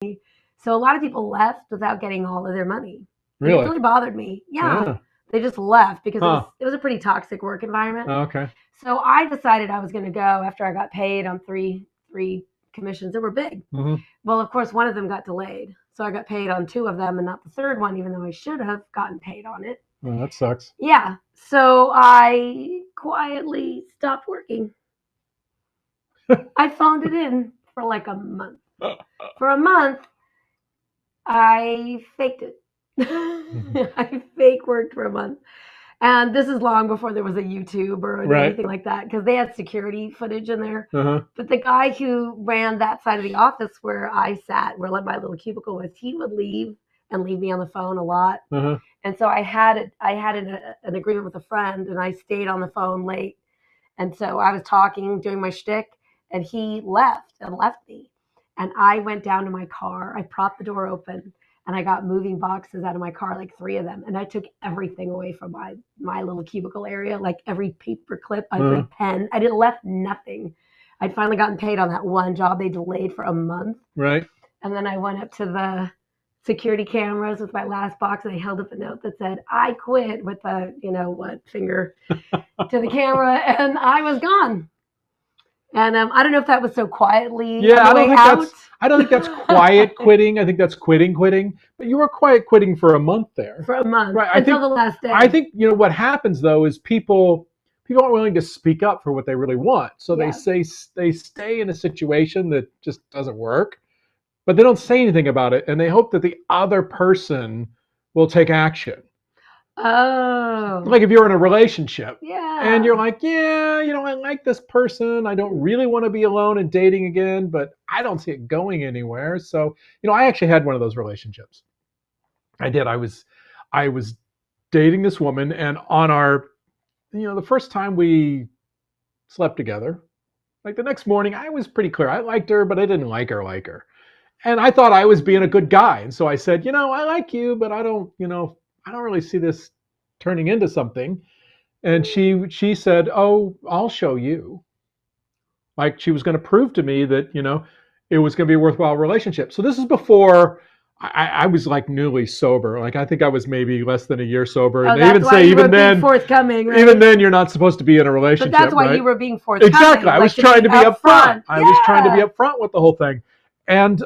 So a lot of people left without getting all of their money. And it Really? really bothered me. Yeah. Yeah. They just left because Huh. it was a pretty toxic work environment. Okay. So I decided I was going to go after I got paid on three commissions that were big. Hmm. Well, of course, one of them got delayed. So I got paid on two of them and not the third one, even though I should have gotten paid on it. Well, that sucks. Yeah. So I quietly stopped working. I phoned it in for like a month. For a month, I faked it. I fake worked for a month. And this is long before there was a YouTube or anything like that, because they had security footage in there. Uh-huh. But the guy who ran that side of the office where I sat, where my little cubicle was, he would leave and leave me on the phone a lot. Uh-huh. And so I had an agreement with a friend, and I stayed on the phone late. And so I was talking, doing my shtick, and he left me. And I went down to my car. I propped the door open, and I got moving boxes out of my car, like 3 of them. And I took everything away from my little cubicle area, like every paper clip, every pen. I didn't left nothing. I'd finally gotten paid on that one job they delayed for a month. Right. And then I went up to the security cameras with my last box, and I held up a note that said, "I quit," with a, finger to the camera, and I was gone. And I don't know if that was so quietly. Yeah, I don't think that's quiet quitting. I think that's quitting. But you were quiet quitting for a month there. For a month, right? Until the last day. I think what happens though is people aren't willing to speak up for what they really want, so they stay in a situation that just doesn't work, but they don't say anything about it, and they hope that the other person will take action. Oh. Like if you're in a relationship, and you're like, I like this person. I don't really want to be alone and dating again, but I don't see it going anywhere. So, I actually had one of those relationships. I did. I was dating this woman, and on our, the first time we slept together, like the next morning, I was pretty clear. I liked her, but I didn't like her. And I thought I was being a good guy. And so I said, I like you, but I don't really see this turning into something. And she said, "Oh, I'll show you." Like she was going to prove to me that, it was going to be a worthwhile relationship. So this is before I was like newly sober. Like I think I was maybe less than a year sober. And they even say even then, forthcoming, right? Even then you're not supposed to be in a relationship. But that's why you were being forthcoming. Exactly. I was trying to be upfront. I was trying to be upfront with the whole thing. And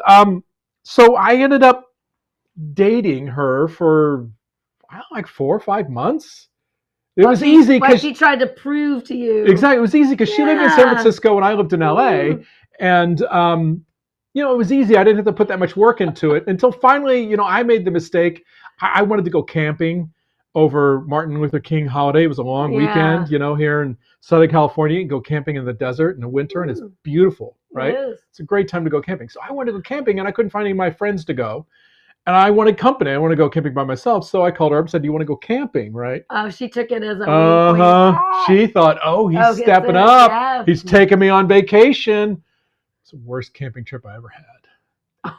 so I ended up dating her for like 4 or 5 months. It was easy because she tried to prove to you. Exactly. It was easy because she lived in San Francisco and I lived in LA. And, it was easy. I didn't have to put that much work into it until finally, I made the mistake. I wanted to go camping over Martin Luther King holiday. It was a long weekend, here in Southern California. You can go camping in the desert in the winter and it's beautiful, right? It's a great time to go camping. So I wanted to go camping and I couldn't find any of my friends to go. And I wanted company. I want to go camping by myself. So I called her up and said, "Do you want to go camping?" Right? Oh, she took it as a She thought, he's stepping up. Yes. He's taking me on vacation. It's the worst camping trip I ever had. Oh,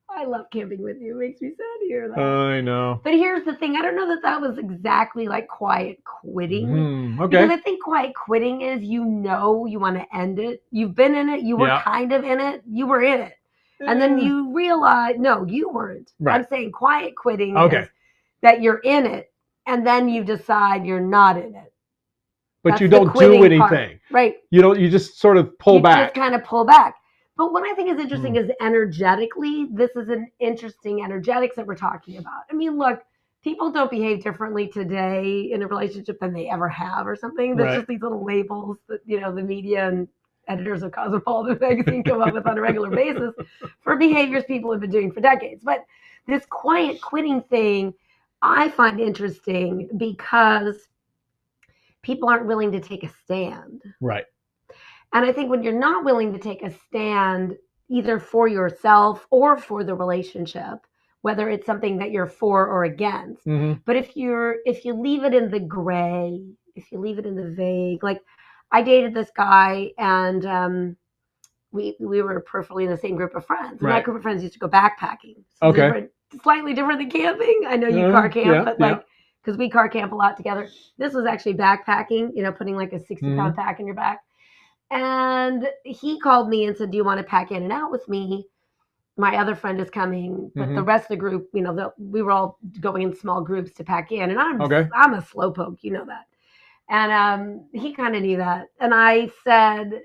I love camping with you. It makes me sad to hear that. I know. But here's the thing. I don't know that was exactly like quiet quitting. Okay. Because I think quiet quitting is, you want to end it. You've been in it. You were kind of in it. You were in it. And then you realize, no, you weren't. Right. I'm saying quiet quitting is that you're in it, and then you decide you're not in it. But that's you don't do anything. Part, right. You just sort of pull back. You just kind of pull back. But what I think is interesting is energetically, this is an interesting energetics that we're talking about. I mean, look, people don't behave differently today in a relationship than they ever have or something. There's just these little labels that, the media and editors of Cosmopolitan magazine come up with on a regular basis for behaviors people have been doing for decades. But this quiet quitting thing, I find interesting because people aren't willing to take a stand. Right. And I think when you're not willing to take a stand, either for yourself or for the relationship, whether it's something that you're for or against, but if you leave it in the gray, if you leave it in the vague, like I dated this guy, and we were peripherally in the same group of friends. And that group of friends used to go backpacking. So slightly different than camping. I know you car camp, but because we car camp a lot together. This was actually backpacking, putting like a 60-pound pack in your back. And he called me and said, "Do you want to pack in and out with me?" my other friend is coming, but the Mhm. rest of the group, we were all going in small groups to pack in, and Okay. I'm a slowpoke, you know that. And he kind of knew that, and I said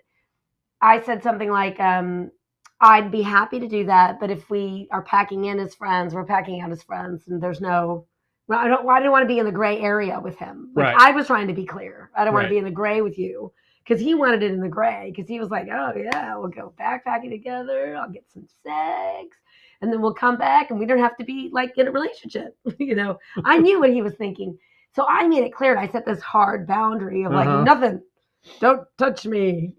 something like, I'd be happy to do that, but if we are packing in as friends, we're packing out as friends, and there's no. Well, I didn't want to be in the gray area with him. Like, Right. I was trying to be clear. I don't want to Right. be in the gray with you, because he wanted it in the gray, because he was like, oh yeah, we'll go backpacking together. I'll get some sex, and then we'll come back, and we don't have to be like in a relationship. I knew what he was thinking, so I made it clear. And I set this hard boundary of like, Uh-huh. nothing, don't touch me.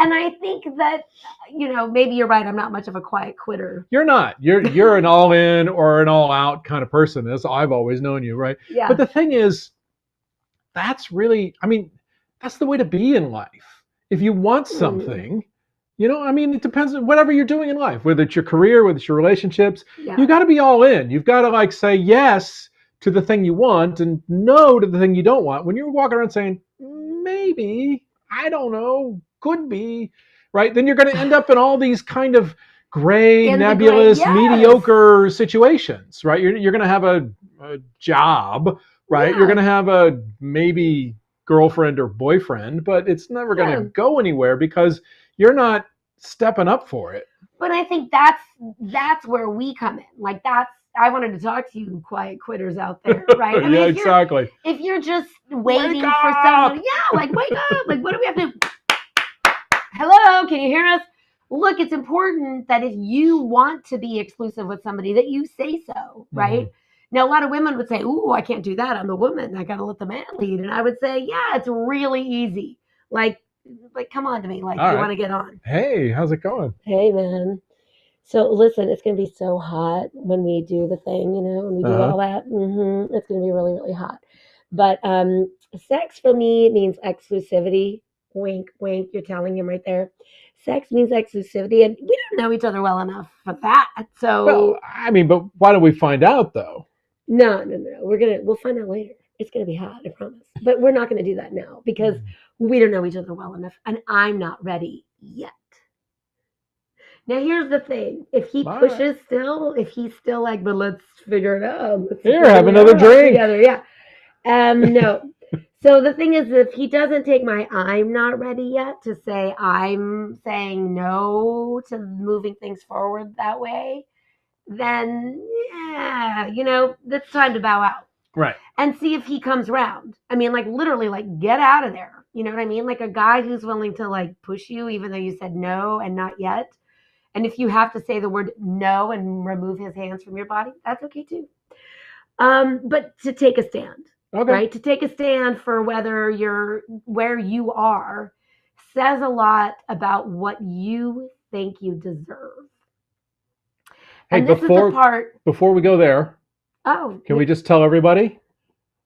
And I think that, maybe you're right. I'm not much of a quiet quitter. You're not. You're an all in or an all out kind of person. That's I've always known you, right? Yeah. But the thing is, that's really, I mean, that's the way to be in life. If you want something, it depends on whatever you're doing in life, whether it's your career, whether it's your relationships, Yeah. you got to be all in. You've got to like say yes to the thing you want and no to the thing you don't want. When you're walking around saying, maybe, I don't know, could be, right? Then you're going to end up in all these kind of gray, nebulous, yes. mediocre situations, right? You're going to have a job, right? Yeah. You're going to have a maybe girlfriend or boyfriend, but it's never going to go anywhere because you're not stepping up for it. But I think that's where we come in. Like, I wanted to talk to you quiet quitters out there, right? I mean, exactly. If you're just waiting for someone, like, wake up. Like, what do we have to? Hello, can you hear us? Look, it's important that if you want to be exclusive with somebody, that you say so, right? Mm-hmm. Now, a lot of women would say, ooh, I can't do that. I'm the woman. I got to let the man lead. And I would say, yeah, it's really easy. Like, come on to me. Like, all you want to get on. Hey, how's it going? Hey, man. So, listen, it's going to be so hot when we do the thing, when we do all that. Mm-hmm. It's going to be really, really hot. But sex for me means exclusivity. Wink, wink. You're telling him right there. Sex means exclusivity, and we don't know each other well enough for that. So, well, I mean, but why don't we find out though? No. We'll find out later. It's going to be hot, I promise. But we're not going to do that now because we don't know each other well enough, and I'm not ready yet. Now, here's the thing. If he pushes still, if he's still like, but let's figure it out. Here, have another drink. Together. Yeah. No. So the thing is, if he doesn't take my I'm not ready yet to say I'm saying no to moving things forward that way, then, yeah, it's time to bow out. Right. And see if he comes around. I mean, like, literally, like, get out of there. You know what I mean? Like, a guy who's willing to, like, push you even though you said no and not yet. And if you have to say the word no and remove his hands from your body, that's okay too. But to take a stand, right? To take a stand for where you are says a lot about what you think you deserve. Hey, and this is the part. Before we go there, can we just tell everybody?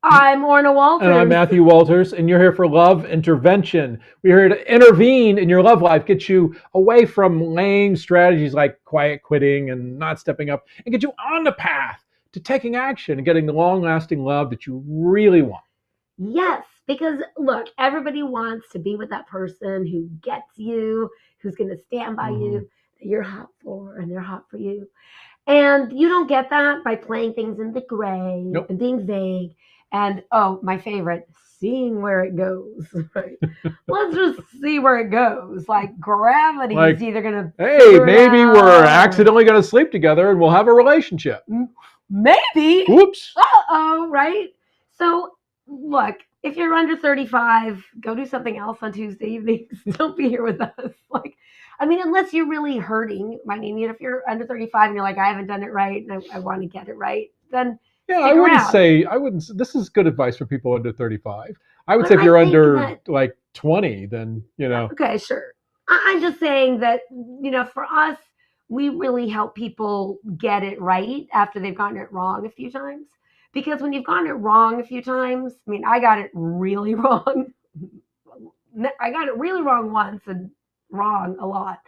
I'm Orna Walters. And I'm Matthew Walters, and you're here for Love Intervention. We're here to intervene in your love life, get you away from lame strategies like quiet quitting and not stepping up, and get you on the path to taking action and getting the long-lasting love that you really want. Yes, because look, everybody wants to be with that person who gets you, who's going to stand by you, that you're hot for, and they're hot for you. And you don't get that by playing things in the gray and being vague. And, my favorite, seeing where it goes. Right? Let's just see where it goes. Like, gravity is either going to... Hey, maybe we're accidentally going to sleep together and we'll have a relationship. Maybe. Whoops. Uh-oh, right? So, look, if you're under 35, go do something else on Tuesday evenings. Don't be here with us. Like, I mean, unless you're really hurting. I mean, if you're under 35 and you're like, I haven't done it right and I want to get it right, then... Yeah, I wouldn't. This is good advice for people under 35. I would say if you're under like 20, then, Okay, sure. I'm just saying that, for us, we really help people get it right after they've gotten it wrong a few times. Because when you've gotten it wrong a few times, I mean, I got it really wrong. I got it really wrong once and wrong a lot.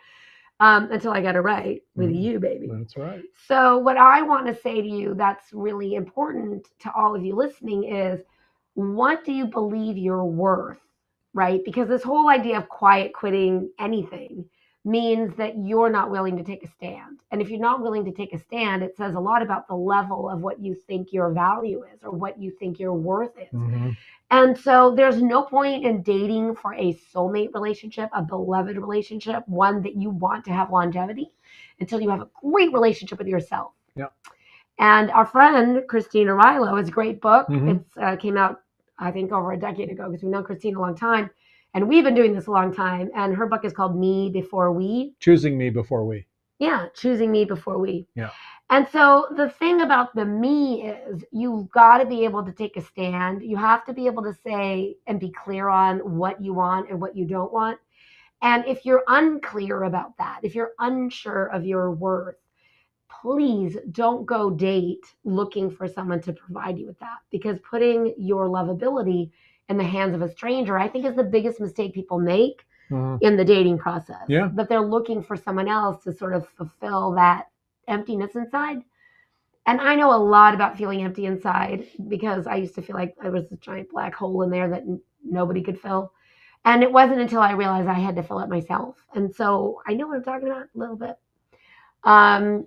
Until I got it right with you, baby. That's right. So what I want to say to you that's really important to all of you listening is, what do you believe you're worth, right? Because this whole idea of quiet quitting anything means that you're not willing to take a stand. And if you're not willing to take a stand, it says a lot about the level of what you think your value is or what you think your worth is. Mm-hmm. And so there's no point in dating for a soulmate relationship, a beloved relationship, one that you want to have longevity, until you have a great relationship with yourself. Yeah. And our friend, Christina Rilo, has a great book. Mm-hmm. It came out, I think, over a decade ago, because we've known Christina a long time. And we've been doing this a long time. And her book is called Me Before We. Choosing Me Before We. Yeah, Choosing Me Before We. Yeah. And so the thing about the me is you've got to be able to take a stand. You have to be able to say and be clear on what you want and what you don't want. And if you're unclear about that, if you're unsure of your worth, please don't go date looking for someone to provide you with that, because putting your lovability in the hands of a stranger, I think, is the biggest mistake people make in the dating process. Yeah. That they're looking for someone else to sort of fulfill that emptiness inside. And I know a lot about feeling empty inside, because I used to feel like there was a giant black hole in there that nobody could fill. And it wasn't until I realized I had to fill it myself. And so I know what I'm talking about a little bit.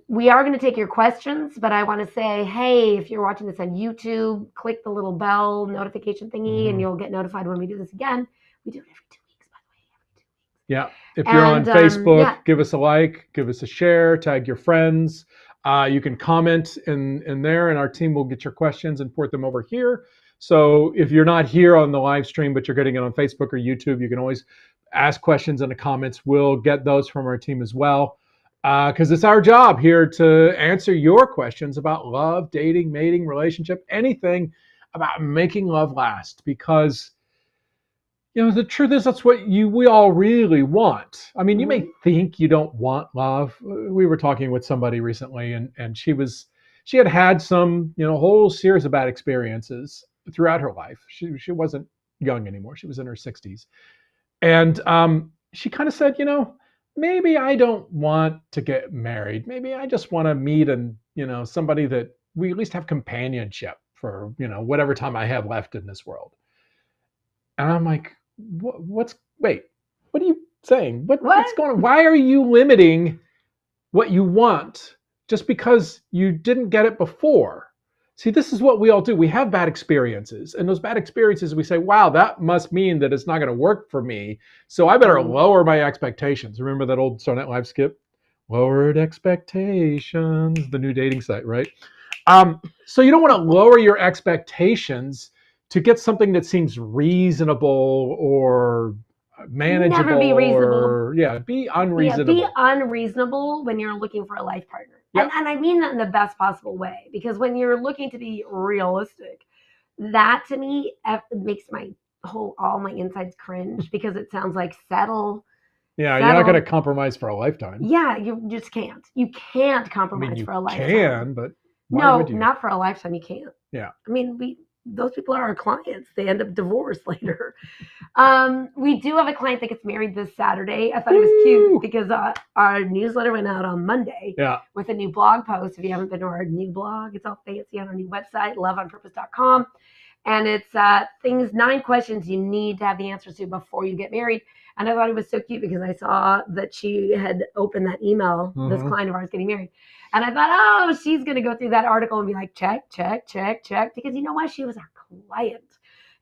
We are going to take your questions, but I want to say, hey, if you're watching this on YouTube, click the little bell notification thingy and you'll get notified when we do this again. We do it every 2 weeks, by the way, every 2 weeks. Yeah. If you're on Facebook, give us a like, give us a share, tag your friends. You can comment in there, and our team will get your questions and port them over here. So if you're not here on the live stream, but you're getting it on Facebook or YouTube, you can always ask questions in the comments. We'll get those from our team as well. Because it's our job here to answer your questions about love, dating, mating, relationship, anything about making love last. Because, you know, the truth is that's what we all really want. I mean, you may think you don't want love. We were talking with somebody recently, and she had some, you know, whole series of bad experiences throughout her life. She wasn't young anymore. She was in her 60s. And she kind of said, you know, maybe I don't want to get married. Maybe I just want to meet somebody that we at least have companionship for, you know, whatever time I have left in this world. And I'm like, wait, what are you saying? What's going on? Why are you limiting what you want just because you didn't get it before? See, this is what we all do. We have bad experiences, and those bad experiences, we say, wow, that must mean that it's not going to work for me. So I better lower my expectations. Remember that old Saturday Night Live skit? Lowered expectations, the new dating site, right? So you don't want to lower your expectations to get something that seems reasonable or manageable. Never be reasonable. Be unreasonable. Yeah, be unreasonable when you're looking for a life partner. Yep. And I mean that in the best possible way, because when you're looking to be realistic, that to me makes all my insides cringe, because it sounds like settle. Yeah, you're not going to compromise for a lifetime. Yeah, you just can't. You can't compromise for a lifetime. You can, but no, not for a lifetime. You can't. Yeah. I mean, those people are our clients. They end up divorced later. We do have a client that gets married this Saturday. I thought it was cute because our newsletter went out on Monday with a new blog post. If you haven't been to our new blog, it's all fancy on our new website, loveonpurpose.com. And it's 9 questions you need to have the answers to before you get married. And I thought it was so cute because I saw that she had opened that email, this client of ours getting married. And I thought, oh, she's going to go through that article and be like, check, check, check, check. Because you know why? She was our client.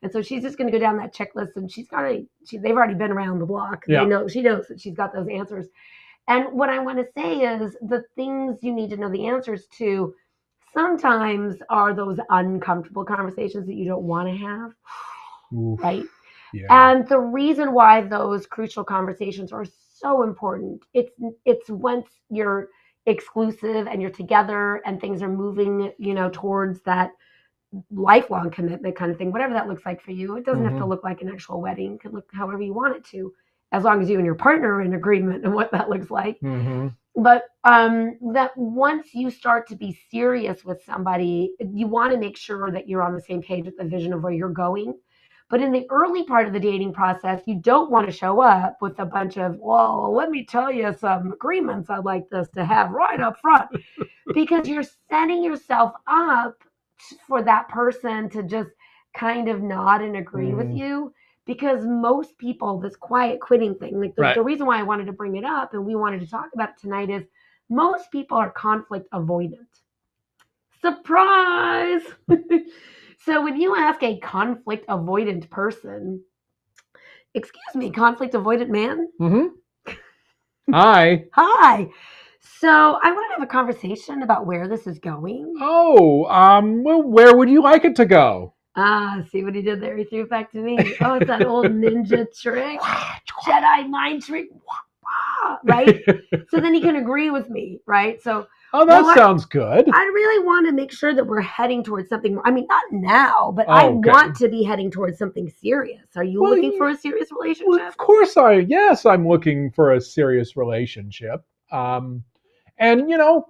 And so she's just going to go down that checklist, and they've already been around the block. Yeah. She knows that she's got those answers. And what I want to say is the things you need to know the answers to sometimes are those uncomfortable conversations that you don't want to have. Oof. Right? Yeah. And the reason why those crucial conversations are so important, it's once you're exclusive and you're together and things are moving, towards that lifelong commitment kind of thing, whatever that looks like for you. It doesn't have to look like an actual wedding. It can look however you want it to, as long as you and your partner are in agreement on what that looks like. But that once you start to be serious with somebody, you want to make sure that you're on the same page with the vision of where you're going. But in the early part of the dating process, you don't want to show up with a bunch of, well, let me tell you some agreements I'd like us to have right up front, because you're setting yourself up for that person to just kind of nod and agree with you, Because most people, this quiet quitting thing, like Right. the reason why I wanted to bring it up and we wanted to talk about it tonight is most people are conflict avoidant. Surprise! So when you ask a conflict avoidant person, excuse me, conflict avoidant man? Mm-hmm. Hi. Hi. So I want to have a conversation about where this is going. Oh, well, where would you like it to go? Ah, see what he did there? He threw it back to me. Oh, it's that old ninja trick. Jedi mind trick. Right? So then he can agree with me, right? So Oh, that sounds good. I really want to make sure that we're heading towards something. I mean, not now, but I want to be heading towards something serious. Are you looking for a serious relationship? Well, of course yes, I'm looking for a serious relationship. And, you know,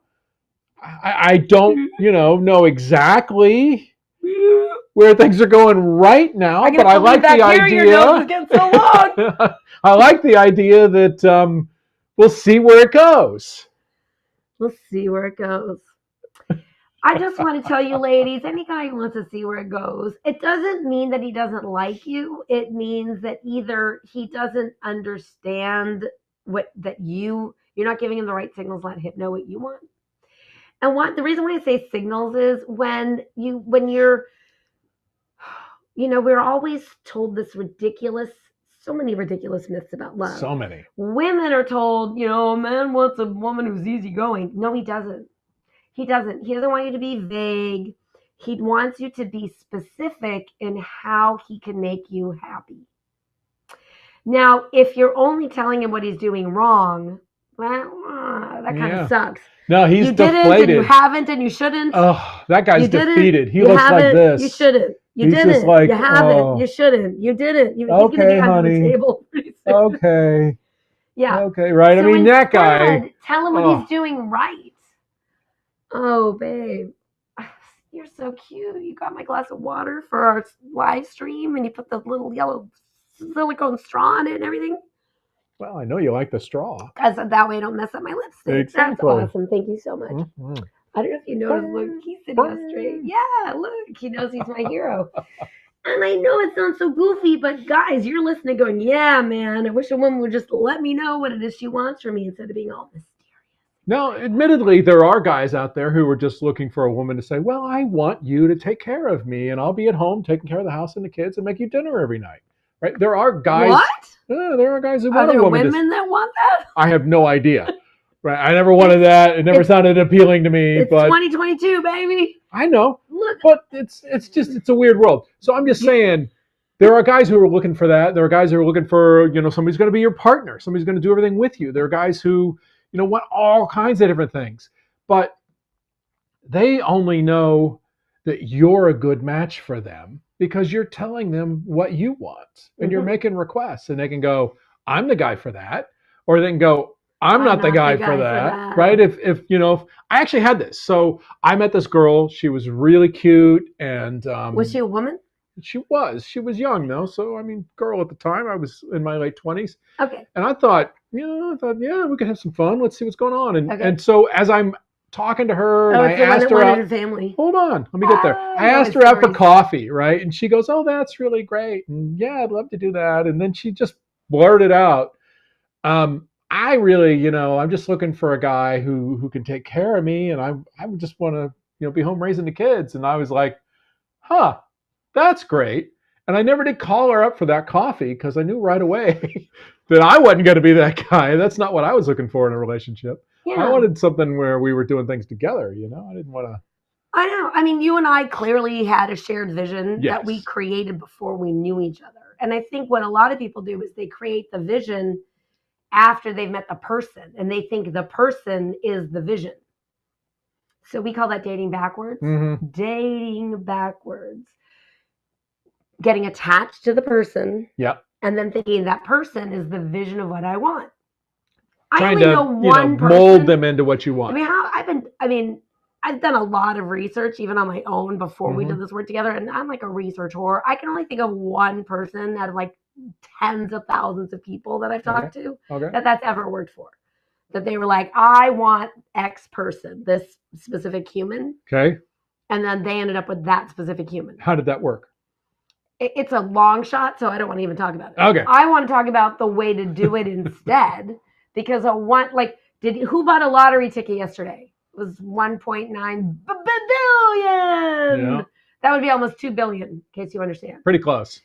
I don't, know exactly where things are going right now, but I like the idea. Your nose is getting so long. I like the idea that we'll see where it goes. We'll see where it goes. I just want to tell you, ladies, any guy who wants to see where it goes, it doesn't mean that he doesn't like you. It means that either he doesn't understand you're not giving him the right signals, let him know what you want. And the reason why I say signals is when you're, we're always told so many ridiculous myths about love. So many. Women are told, a man wants a woman who's easygoing. No, he doesn't. He doesn't. He doesn't want you to be vague. He wants you to be specific in how he can make you happy. Now, if you're only telling him what he's doing wrong, well, that kind of sucks. No, he's deflated. You didn't, and you haven't, and you shouldn't. Oh, that guy's defeated. He looks like this. You shouldn't. You he's didn't. Like, you haven't. You shouldn't. You didn't. He's going to get under the table pretty soon. Okay. Yeah. Okay, right. So that guy. Tell him what he's doing right. Oh, babe, you're so cute. You got my glass of water for our live stream, and you put the little yellow silicone straw in it and everything. Well, I know you like the straw. Because that way I don't mess up my lipstick. Exactly. That's awesome. Thank you so much. Mm-hmm. I don't know if you noticed, look, he's sitting up straight. Yeah, look, he knows he's my hero. And I know it sounds so goofy, but guys, you're listening going, yeah, man, I wish a woman would just let me know what it is she wants from me instead of being all mysterious. Now, admittedly, there are guys out there who are just looking for a woman to say, well, I want you to take care of me, and I'll be at home taking care of the house and the kids and make you dinner every night. Right? There are guys. What? Yeah, there are guys who want a woman. Are there women that want that? I have no idea. Right? I never wanted that. It never sounded appealing to me. It's 2022, baby. I know. Look. But it's a weird world. So I'm just saying, there are guys who are looking for that. There are guys who are looking for, somebody's going to be your partner. Somebody's going to do everything with you. There are guys who, want all kinds of different things. But they only know that you're a good match for them because you're telling them what you want and you're making requests, and they can go, I'm the guy for that. Or they can go, I'm not the guy for that. Right? If I actually had this. So I met this girl. She was really cute. And was she a woman? She was young though. So, girl at the time, I was in my late 20s. Okay. And I thought, yeah, we could have some fun. Let's see what's going on. And so as I'm talking to her, and I asked her out. Family. Hold on, let me get there. I asked her out for coffee, right? And she goes, "Oh, that's really great. And yeah, I'd love to do that." And then she just blurted out, "I really, I'm just looking for a guy who can take care of me, and I would just want to, be home raising the kids." And I was like, "Huh, that's great." And I never did call her up for that coffee because I knew right away that I wasn't going to be that guy. That's not what I was looking for in a relationship. Yeah. I wanted something where we were doing things together, I didn't want to. I know. You and I clearly had a shared vision that we created before we knew each other. And I think what a lot of people do is they create the vision after they've met the person, and they think the person is the vision. So we call that dating backwards. Mm-hmm. Dating backwards. Getting attached to the person. Yeah. And then thinking that person is the vision of what I want. Trying to mold them into what you want. I've done a lot of research even on my own before we did this work together, and I'm like a research whore. I can only think of one person out of like tens of thousands of people that I've talked to that's ever worked for. That they were like, I want X person, this specific human. Okay. And then they ended up with that specific human. How did that work? It's a long shot, so I don't want to even talk about it. Okay. I want to talk about the way to do it instead, because who bought a lottery ticket yesterday? It was 1.9 billion. Yeah. That would be almost 2 billion, in case you understand. Pretty close.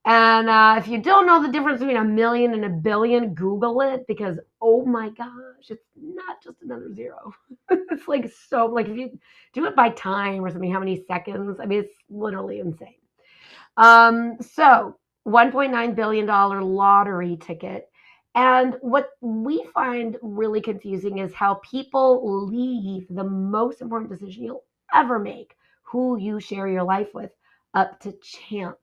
And if you don't know the difference between a million and a billion, Google it, because oh my gosh, it's not just another zero. It's like if you do it by time or something, how many seconds? I mean, it's literally insane. So $1.9 billion lottery ticket. And what we find really confusing is how people leave the most important decision you'll ever make, who you share your life with, up to chance.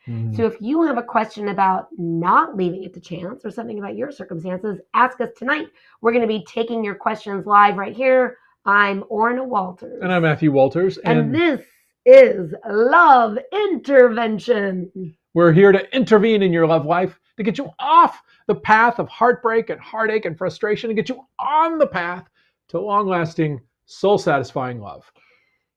Mm-hmm. So if you have a question about not leaving it to chance or something about your circumstances, ask us tonight. We're going to be taking your questions live right here. I'm Orna Walters. And I'm Matthew Walters. And this is Love Intervention. We're here to intervene in your love life, to get you off the path of heartbreak and heartache and frustration, and get you on the path to long-lasting, soul-satisfying love.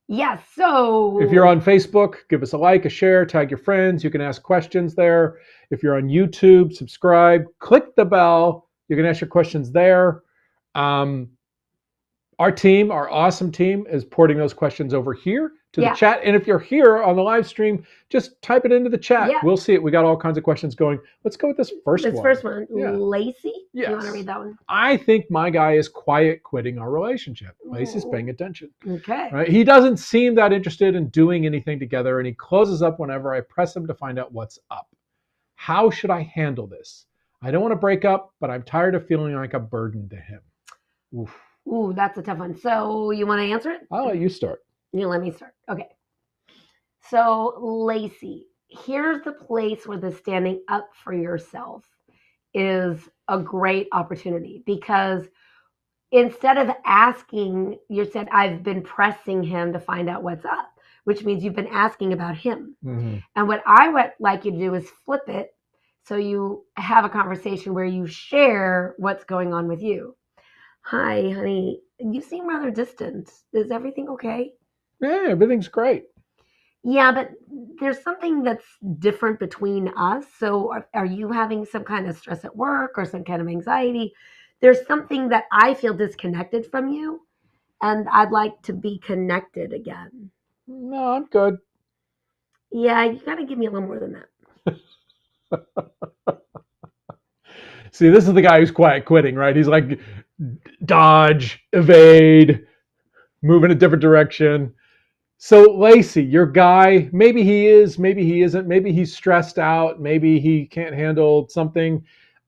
Yes, so if you're on Facebook, give us a like, a share, tag your friends. You can ask questions there. If you're on YouTube, subscribe, click the bell. You can ask your questions there. Our team, our awesome team, is porting those questions over here to the chat. And if you're here on the live stream, just type it into the chat. Yeah. We'll see it. We got all kinds of questions going. Let's go with this first one. This first one. Yeah. Lacey? Yes. You want to read that one? I think my guy is quiet quitting our relationship. Lacey's paying attention. Okay. Right? He doesn't seem that interested in doing anything together, and he closes up whenever I press him to find out what's up. How should I handle this? I don't want to break up, but I'm tired of feeling like a burden to him. Oof. Ooh, that's a tough one. So you want to answer it? I'll let you start. You let me start. Okay. So Lacey, here's the place where the standing up for yourself is a great opportunity, because instead of asking, you said, I've been pressing him to find out what's up, which means you've been asking about him. Mm-hmm. And what I would like you to do is flip it, so you have a conversation where you share what's going on with you. Hi, honey. You seem rather distant. Is everything okay? Yeah, everything's great. Yeah, but there's something that's different between us. So are you having some kind of stress at work or some kind of anxiety? There's something that I feel disconnected from you, and I'd like to be connected again. No, I'm good. Yeah, you got to give me a little more than that. See, this is the guy who's quiet quitting, right? He's like, dodge, evade, move in a different direction. So Lacey, your guy, maybe he is, maybe he isn't, maybe he's stressed out, maybe he can't handle something.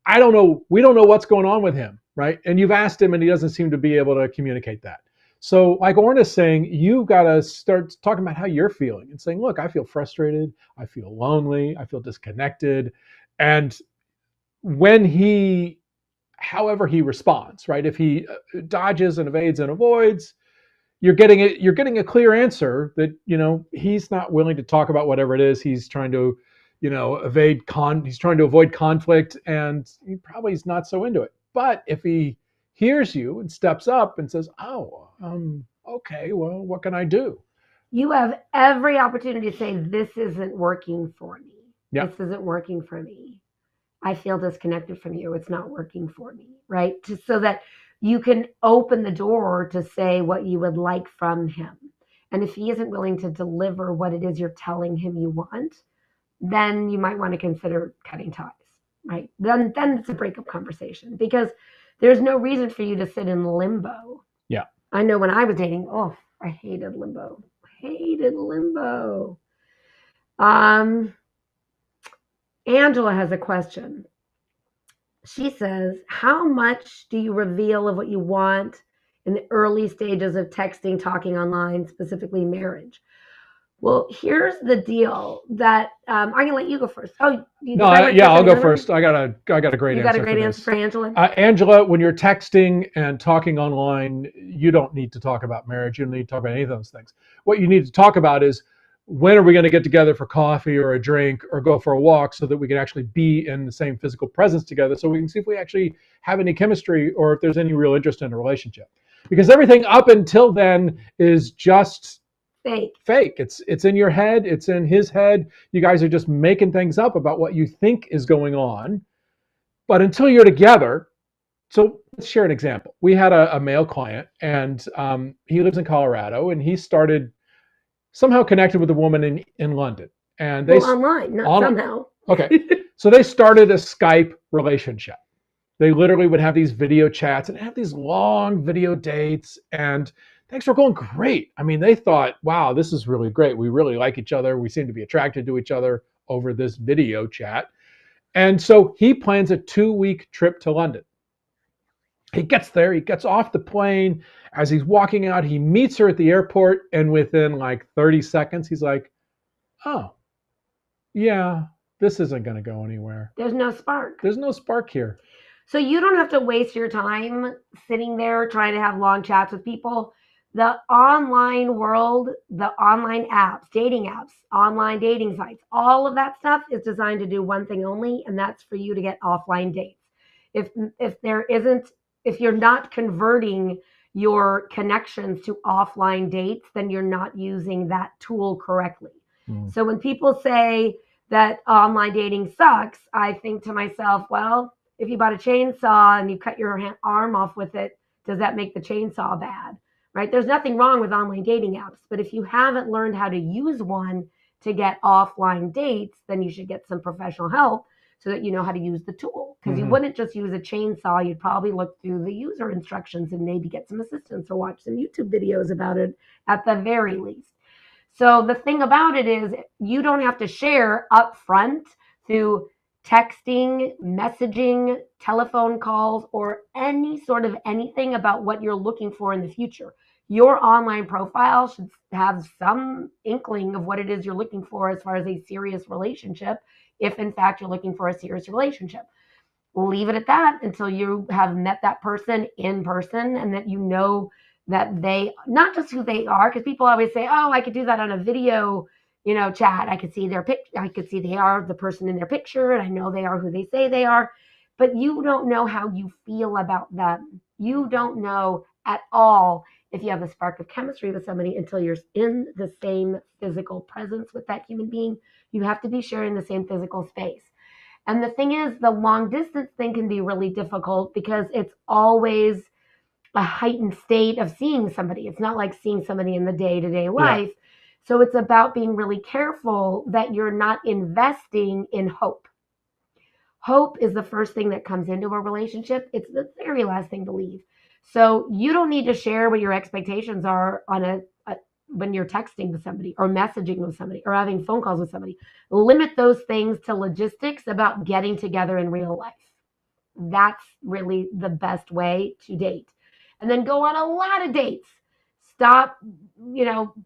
I don't know. We don't know what's going on with him, right? And you've asked him and he doesn't seem to be able to communicate that. So like Orna's saying, you've got to start talking about how you're feeling and saying, look, I feel frustrated, I feel lonely, I feel disconnected. And when however he responds, right? If he dodges and evades and avoids, you're getting a clear answer that, he's not willing to talk about whatever it is. He's trying to, he's trying to avoid conflict, and he probably is not so into it. But if he hears you and steps up and says, okay, well, what can I do? You have every opportunity to say, this isn't working for me. Yep. This isn't working for me. I feel disconnected from you. It's not working for me, right? So that you can open the door to say what you would like from him. And if he isn't willing to deliver what it is you're telling him you want, then you might want to consider cutting ties, right? Then it's a breakup conversation, because there's no reason for you to sit in limbo. Yeah. I know when I was dating, I hated limbo. Angela has a question. She says, how much do you reveal of what you want in the early stages of texting, talking online, specifically marriage? Well, here's the deal that I'm going to let you go first. I'll go first. I got a great answer. You got a great answer for Angela? Angela, when you're texting and talking online, you don't need to talk about marriage. You don't need to talk about any of those things. What you need to talk about is, when are we going to get together for coffee or a drink or go for a walk, so that we can actually be in the same physical presence together, so we can see if we actually have any chemistry or if there's any real interest in a relationship. Because everything up until then is just Fake. Fake. It's in your head. It's in his head. You guys are just making things up about what you think is going on. But until you're together, so let's share an example. We had a male client, and he lives in Colorado, and he started somehow connected with a woman in London. And they online, not somehow. Okay. So they started a Skype relationship. They literally would have these video chats and have these long video dates, and things were going great. I mean, they thought, wow, this is really great. We really like each other. We seem to be attracted to each other over this video chat. And so he plans a 2-week trip to London. He gets there, he gets off the plane. As he's walking out, he meets her at the airport, and within like 30 seconds, he's like, oh, yeah, this isn't going to go anywhere. There's no spark. There's no spark here. So you don't have to waste your time sitting there trying to have long chats with people. The online world, the online apps, dating apps, online dating sites, all of that stuff is designed to do one thing only, and that's for you to get offline dates. If you're not converting your connections to offline dates, then you're not using that tool correctly. So when people say that online dating sucks, I think to myself, well, if you bought a chainsaw and you cut your arm off with it, does that make the chainsaw bad? Right? There's nothing wrong with online dating apps, but if you haven't learned how to use one to get offline dates, then you should get some professional help so that you know how to use the tool. Because you wouldn't just use a chainsaw, you'd probably look through the user instructions and maybe get some assistance or watch some YouTube videos about it at the very least. So the thing about it is you don't have to share up front through texting, messaging, telephone calls, or any sort of anything about what you're looking for in the future. Your online profile should have some inkling of what it is you're looking for as far as a serious relationship, if in fact you're looking for a serious relationship. Leave it at that until you have met that person in person and that you know that they, not just who they are, because people always say, oh, I could do that on a video, chat. I could see I could see they are the person in their picture, and I know they are who they say they are, but you don't know how you feel about them. You don't know at all if you have a spark of chemistry with somebody until you're in the same physical presence with that human being. You have to be sharing the same physical space. And the thing is, the long distance thing can be really difficult because it's always a heightened state of seeing somebody. It's not like seeing somebody in the day-to-day life. So it's about being really careful that you're not investing in hope. Hope is the first thing that comes into a relationship. It's the very last thing to leave. So you don't need to share what your expectations are on when you're texting with somebody or messaging with somebody or having phone calls with somebody. Limit those things to logistics about getting together in real life. That's really the best way to date. And then go on a lot of dates. Stop,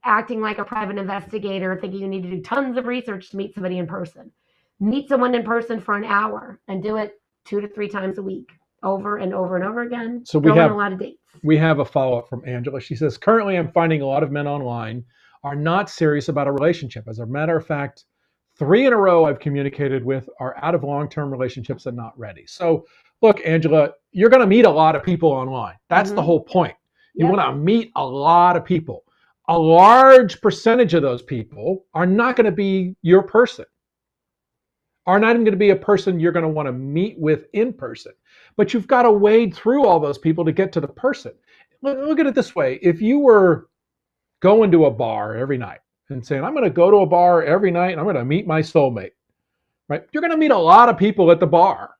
acting like a private investigator, thinking you need to do tons of research to meet somebody in person. Meet someone in person for an hour and do it 2 to 3 times a week, over and over and over again. So we have a lot of dates. We have a follow-up from Angela. She says, currently I'm finding a lot of men online are not serious about a relationship. As a matter of fact, 3 in a row I've communicated with are out of long-term relationships and not ready. So look, Angela, you're going to meet a lot of people online. That's the whole point. You want to meet a lot of people. A large percentage of those people are not going to be your person, are not even going to be a person you're going to want to meet with in person. But you've got to wade through all those people to get to the person. Look at it this way. If you were going to a bar every night and saying, I'm going to go to a bar every night and I'm going to meet my soulmate, right? You're going to meet a lot of people at the bar.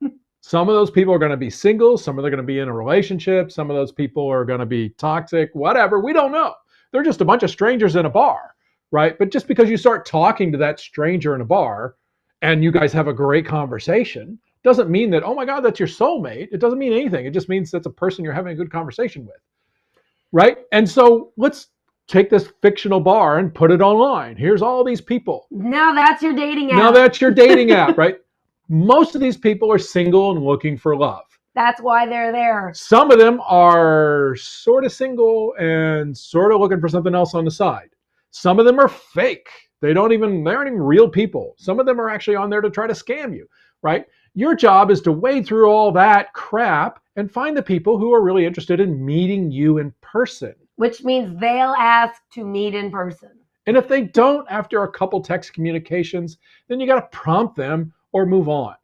Some of those people are going to be single. Some of them are going to be in a relationship. Some of those people are going to be toxic, whatever. We don't know. They're just a bunch of strangers in a bar, right? But just because you start talking to that stranger in a bar and you guys have a great conversation doesn't mean that, oh my God, that's your soulmate. It doesn't mean anything. It just means that's a person you're having a good conversation with, right? And so let's take this fictional bar and put it online. Here's all these people. Now that's your dating app. Now that's your dating app, right? Most of these people are single and looking for love. That's why they're there. Some of them are sort of single and sort of looking for something else on the side. Some of them are fake. They aren't even real people. Some of them are actually on there to try to scam you, right? Your job is to wade through all that crap and find the people who are really interested in meeting you in person. Which means they'll ask to meet in person. And if they don't after a couple text communications, then you got to prompt them or move on.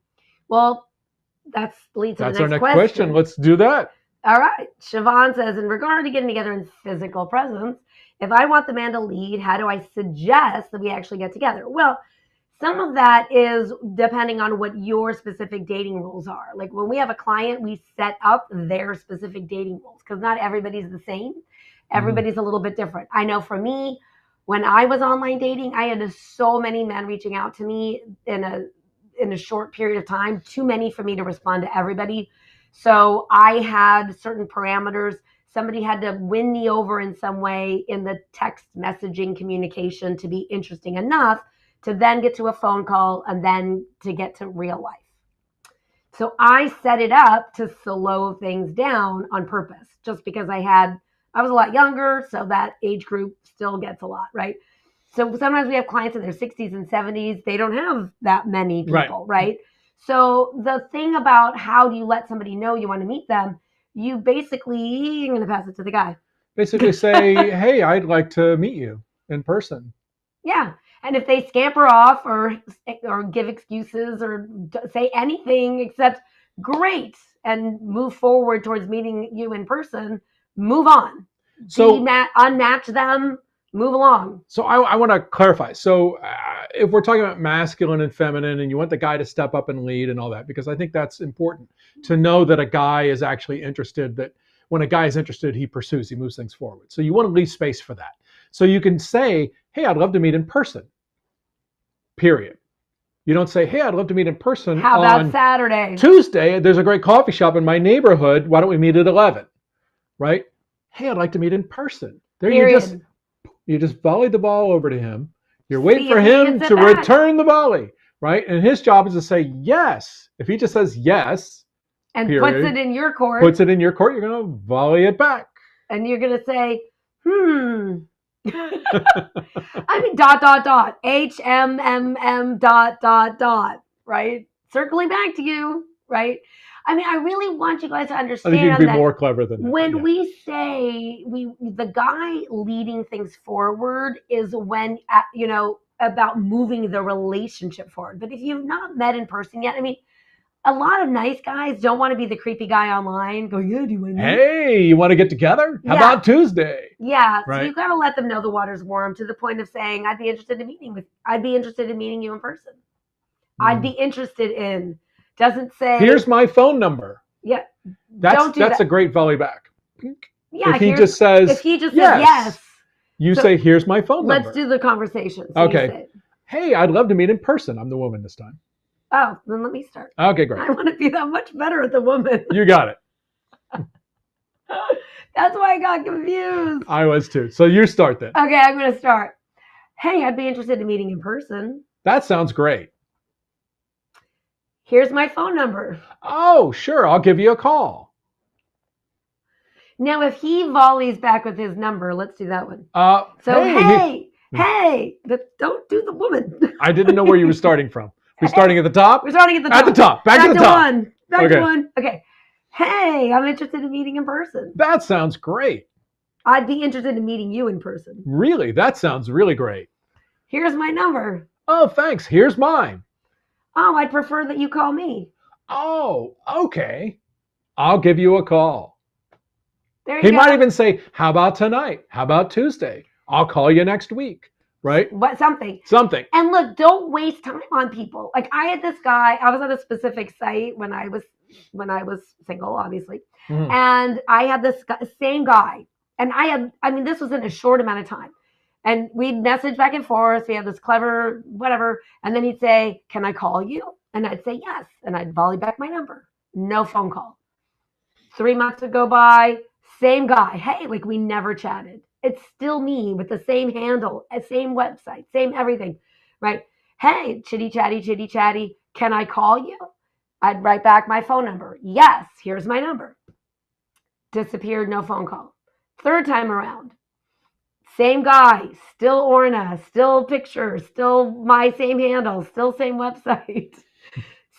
Well, that leads to That's the our next next question. Let's do that. All right. Siobhan says, in regard to getting together in physical presence, if I want the man to lead, how do I suggest that we actually get together? Well, some of that is depending on what your specific dating rules are. Like when we have a client, we set up their specific dating rules because not everybody's the same. Everybody's a little bit different. I know for me, when I was online dating, I had so many men reaching out to me in a short period of time, too many for me to respond to everybody. So I had certain parameters. Somebody had to win me over in some way in the text messaging communication to be interesting enough to then get to a phone call and then to get to real life. So I set it up to slow things down on purpose, just because I was a lot younger, so that age group still gets a lot, right? So sometimes we have clients in their 60s and 70s. They don't have that many people, right? So the thing about how do you let somebody know you want to meet them, you basically, I'm going to pass it to the guy. Basically say, hey, I'd like to meet you in person. Yeah. And if they scamper off or give excuses or say anything except great and move forward towards meeting you in person, move on. So unmatch them, move along. So I want to clarify. So if we're talking about masculine and feminine and you want the guy to step up and lead and all that, because I think that's important to know that a guy is actually interested, that when a guy is interested, he pursues, he moves things forward. So you want to leave space for that. So you can say, hey, I'd love to meet in person, period. You don't say, hey, I'd love to meet in person. How about Saturday? Tuesday, there's a great coffee shop in my neighborhood. Why don't we meet at 11? Right? Hey, I'd like to meet in person. There period. You just volley the ball over to him. You're waiting for him to return the volley, right? And his job is to say yes. If he just says yes, and puts it in your court, you're going to volley it back. And you're going to say, I mean, ... HMMM ... right? Circling back to you, right? I mean, I really want you guys to understand. I think you can be more clever than that. When we say the guy leading things forward is when, about moving the relationship forward. But if you've not met in person yet, I mean, a lot of nice guys don't want to be the creepy guy online going, yeah, do you want to meet? Hey, you want to get together? How about Tuesday? Yeah. Right. So you've got to let them know the water's warm to the point of saying, I'd be interested in meeting you in person. I'd be interested in. Doesn't say, here's my phone number. Yeah. That's a great volley back. Yeah. If he just says yes. You say, here's my phone number. Let's do the conversation. So okay. Hey, I'd love to meet in person. I'm the woman this time. Oh, then let me start. Okay, great. I want to be that much better at the woman. You got it. That's why I got confused. I was too. So you start then. Okay, I'm going to start. Hey, I'd be interested in meeting in person. That sounds great. Here's my phone number. Oh, sure. I'll give you a call. Now, if he volleys back with his number, let's do that one. Hey, don't do the woman. I didn't know where you were starting from. We're starting at the top? We're starting at the top. At the top. Back to the top. Back to one. Okay. Hey, I'm interested in meeting in person. That sounds great. I'd be interested in meeting you in person. Really? That sounds really great. Here's my number. Oh, thanks. Here's mine. Oh, I'd prefer that you call me. Oh, okay. I'll give you a call. There you go. He might even say, how about tonight? How about Tuesday? I'll call you next week. Right? Something. And look, don't waste time on people. Like I had this guy, I was on a specific site when I was single, obviously. Mm-hmm. And I had this same guy. And this was in a short amount of time. And we'd message back and forth. We had this clever whatever. And then he'd say, can I call you? And I'd say yes. And I'd volley back my number. No phone call. 3 months would go by. Same guy. Hey, like we never chatted. It's still me with the same handle, same website, same everything, right? Hey, chitty chatty. Can I call you? I'd write back my phone number. Yes, here's my number. Disappeared, no phone call. Third time around, same guy, still Orna, still picture, still my same handle, still same website.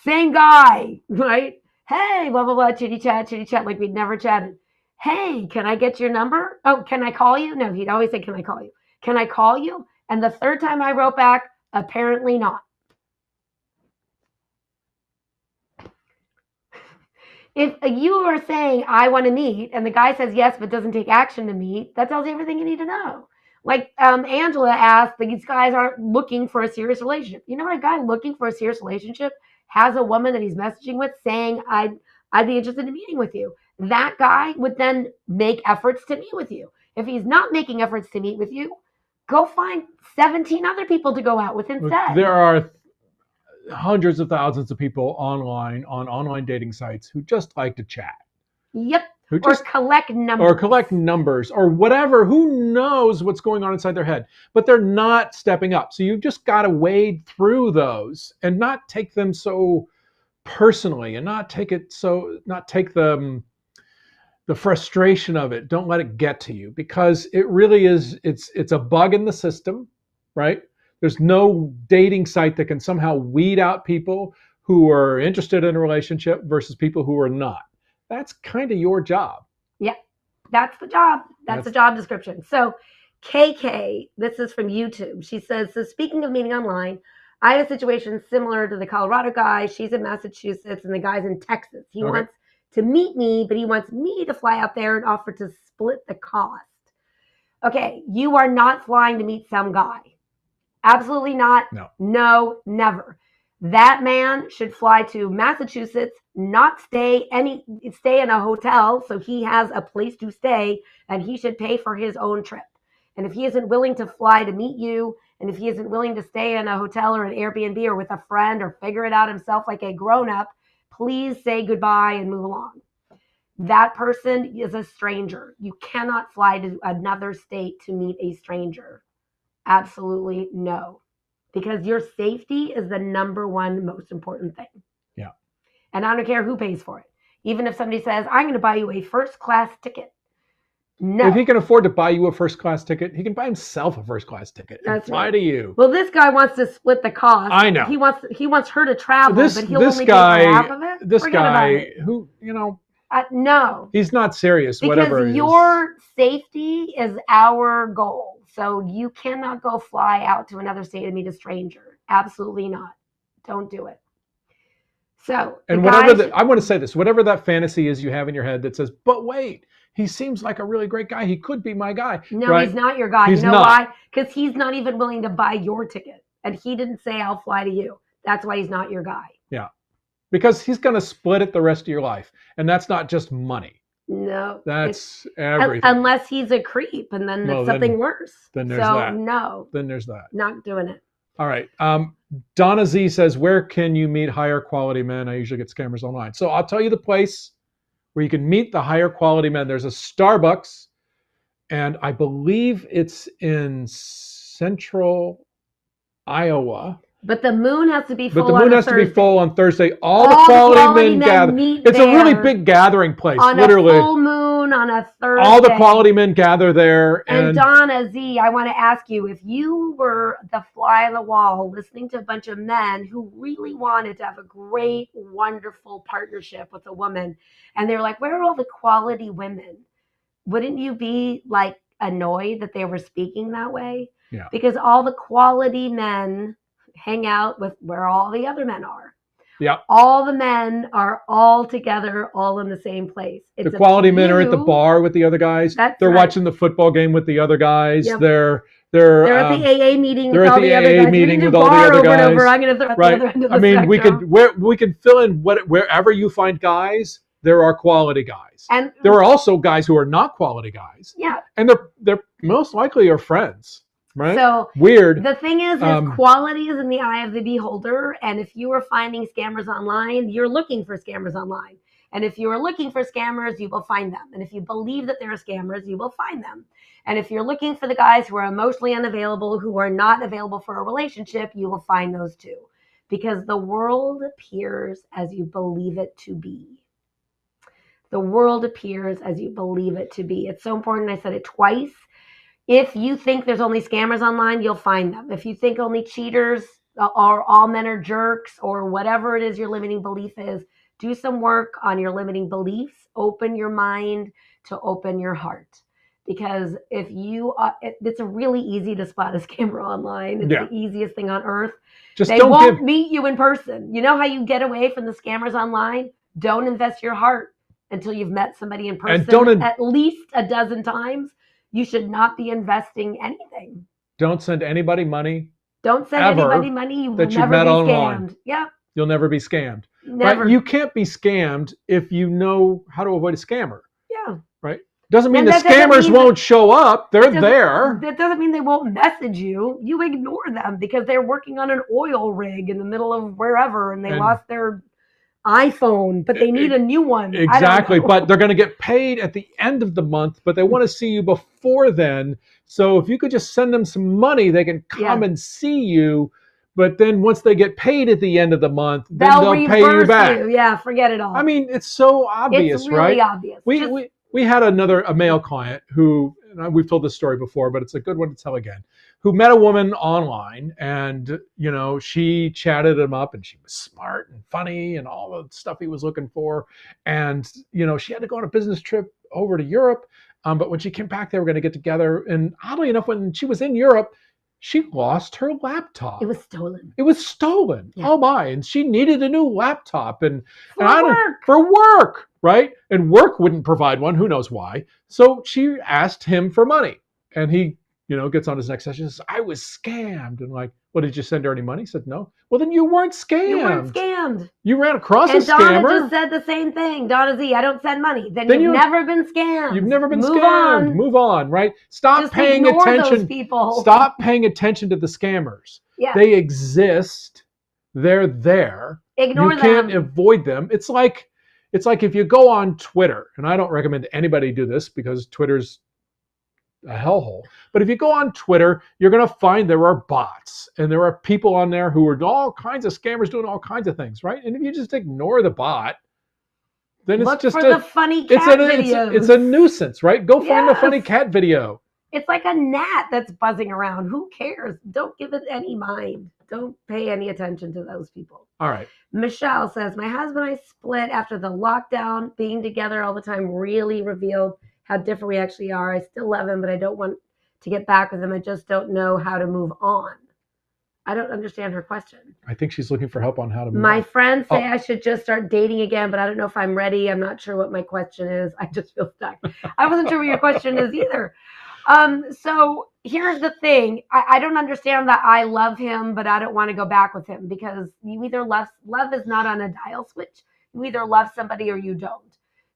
Same guy, right? Hey, blah, blah, blah, chitty chat, like we'd never chatted. Hey, can I get your number? Oh, can I call you? No, he'd always say, can I call you? Can I call you? And the third time I wrote back, apparently not. If you are saying, I want to meet, and the guy says yes, but doesn't take action to meet, that tells you everything you need to know. Like Angela asked, these guys aren't looking for a serious relationship. You know what? A guy looking for a serious relationship has a woman that he's messaging with saying, I'd be interested in meeting with you. That guy would then make efforts to meet with you. If he's not making efforts to meet with you, go find 17 other people to go out with instead. There are hundreds of thousands of people online on online dating sites who just like to chat. Yep. Or collect numbers. Or collect numbers or whatever. Who knows what's going on inside their head? But they're not stepping up. So you've just got to wade through those and not take them so personally and not take the frustration of it. Don't let it get to you, because it really is, it's a bug in the system, right? There's no dating site that can somehow weed out people who are interested in a relationship versus people who are not. That's kind of your job. Yeah, that's the job. That's the job description. So KK, this is from YouTube. She says, so speaking of meeting online, I have a situation similar to the Colorado guy. She's in Massachusetts and the guy's in Texas. He wants to meet me, but he wants me to fly out there and offer to split the cost. Okay, you are not flying to meet some guy. Absolutely not. No, never. That man should fly to Massachusetts, not stay in a hotel, so he has a place to stay, and he should pay for his own trip. And if he isn't willing to fly to meet you, and if he isn't willing to stay in a hotel or an Airbnb or with a friend or figure it out himself like a grown-up, please say goodbye and move along. That person is a stranger. You cannot fly to another state to meet a stranger. Absolutely no. Because your safety is the number one most important thing. Yeah. And I don't care who pays for it. Even if somebody says, I'm going to buy you a first-class ticket. No. If he can afford to buy you a first-class ticket, he can buy himself a first-class ticket and fly to you. Well, this guy wants to split the cost. I know. He wants her to travel, but he'll only pay for half of it. This guy who, no. He's not serious, because whatever it is. Your safety is our goal. So you cannot go fly out to another state and meet a stranger. Absolutely not. Don't do it. So, and I want to say this, whatever that fantasy is you have in your head that says, but wait, he seems like a really great guy. He could be my guy. No, right? He's not your guy. He's you know not. why? Because he's not even willing to buy your ticket. And he didn't say, I'll fly to you. That's why he's not your guy. Yeah. Because he's going to split it the rest of your life. And that's not just money. No. That's everything. Unless he's a creep, and then it's something worse. Then there's that. No. Then there's that. Not doing it. All right. Donna Z says, where can you meet higher quality men? I usually get scammers online. So I'll tell you the place where you can meet the higher quality men. There's a Starbucks, and I believe it's in central Iowa. But the moon has to be full. But the moon has to be full on Thursday. All the quality men gather. It's a really big gathering place, literally. On a full moon on a Thursday. All the quality men gather there. And Donna Z, I want to ask you, if you were the fly on the wall listening to a bunch of men who really wanted to have a great, wonderful partnership with a woman, and they're like, where are all the quality women? Wouldn't you be like annoyed that they were speaking that way? Yeah. Because all the quality men hang out with where all the other men are. Yeah. All the men are all together, all in the same place. The quality men are at the bar with the other guys. They're watching the football game with the other guys. Yep. They're at the AA meeting with all the other guys. Meeting with all the other guys. I'm going to throw at the other end of the spectrum. we could fill in wherever you find guys, there are quality guys. And there are also guys who are not quality guys. Yeah. And they're most likely are friends. Right? So weird. The thing is quality is in the eye of the beholder. And if you are finding scammers online, you're looking for scammers online. And if you are looking for scammers, you will find them. And if you believe that there are scammers, you will find them. And if you're looking for the guys who are emotionally unavailable, who are not available for a relationship, you will find those too. Because the world appears as you believe it to be. The world appears as you believe it to be. It's so important. I said it twice. If you think there's only scammers online, you'll find them. If you think only cheaters or all men are jerks or whatever it is your limiting belief is, do some work on your limiting beliefs. Open your mind to open your heart. because if you it's really easy to spot a scammer online. It's the easiest thing on earth. Just they won't meet you in person. You know how you get away from the scammers online? Don't invest your heart until you've met somebody in person at least a dozen times. You should not be investing anything. Don't send anybody money. Don't send anybody money. You will never be scammed. Yeah. You'll never be scammed. Never. Right? You can't be scammed if you know how to avoid a scammer. Yeah. Right? Doesn't mean the scammers won't show up. They're there. That doesn't mean they won't message you. You ignore them because they're working on an oil rig in the middle of wherever and they lost their iPhone, but they need a new one. Exactly. But they're going to get paid at the end of the month, but they want to see you before then. So if you could just send them some money, they can come and see you. But then once they get paid at the end of the month, then they'll pay you back. Yeah, forget it all. I mean, it's so obvious, it's really obvious. We had a male client who, and we've told this story before, but it's a good one to tell again, who met a woman online and, she chatted him up and she was smart and funny and all the stuff he was looking for. And, she had to go on a business trip over to Europe. But when she came back, they were going to get together. And oddly enough, when she was in Europe, she lost her laptop. It was stolen. Yeah. Oh my. And she needed a new laptop for work, right? And work wouldn't provide one. Who knows why? So she asked him for money. And he, gets on his next session and says, I was scammed. And like, well, did you send her any money? He said, no. Well, then you weren't scammed. You ran across a scammer. And Donna just said the same thing. Donna Z, I don't send money. Then you've never been scammed. You've never been scammed. Move on, right? Stop paying attention. Those people. Stop paying attention to the scammers. Yeah. They exist. They're there. Ignore them. You can't avoid them. It's like if you go on Twitter, and I don't recommend anybody do this because Twitter's a hellhole. But if you go on Twitter, you're going to find there are bots and there are people on there who are all kinds of scammers doing all kinds of things, right? And if you just ignore the bot, then it's just the funny cat videos. It's a nuisance, right? Go find the funny cat video. It's like a gnat that's buzzing around. Who cares? Don't give it any mind. Don't pay any attention to those people. All right. Michelle says, my husband and I split after the lockdown. Being together all the time really revealed how different we actually are. I still love him, but I don't want to get back with him. I just don't know how to move on. I don't understand her question. I think she's looking for help on how to move on. My friends say I should just start dating again, but I don't know if I'm ready. I'm not sure what my question is. I just feel stuck. I wasn't sure what your question is either. So here's the thing. I don't understand that I love him, but I don't want to go back with him because you either love is not on a dial switch. You either love somebody or you don't.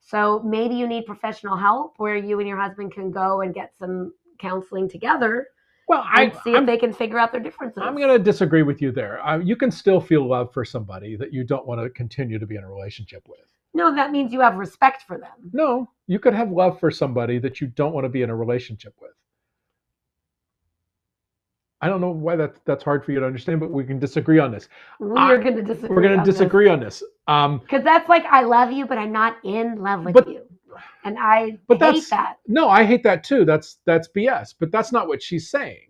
So maybe you need professional help where you and your husband can go and get some counseling together. Well, see if they can figure out their differences. I'm going to disagree with you there. You can still feel love for somebody that you don't want to continue to be in a relationship with. No, that means you have respect for them. No, you could have love for somebody that you don't want to be in a relationship with. I don't know why that's hard for you to understand, but we can disagree on this. We're going to disagree. We're going to disagree on this. Because that's like, I love you, but I'm not in love with you. And I hate that. No, I hate that too. That's BS. But that's not what she's saying.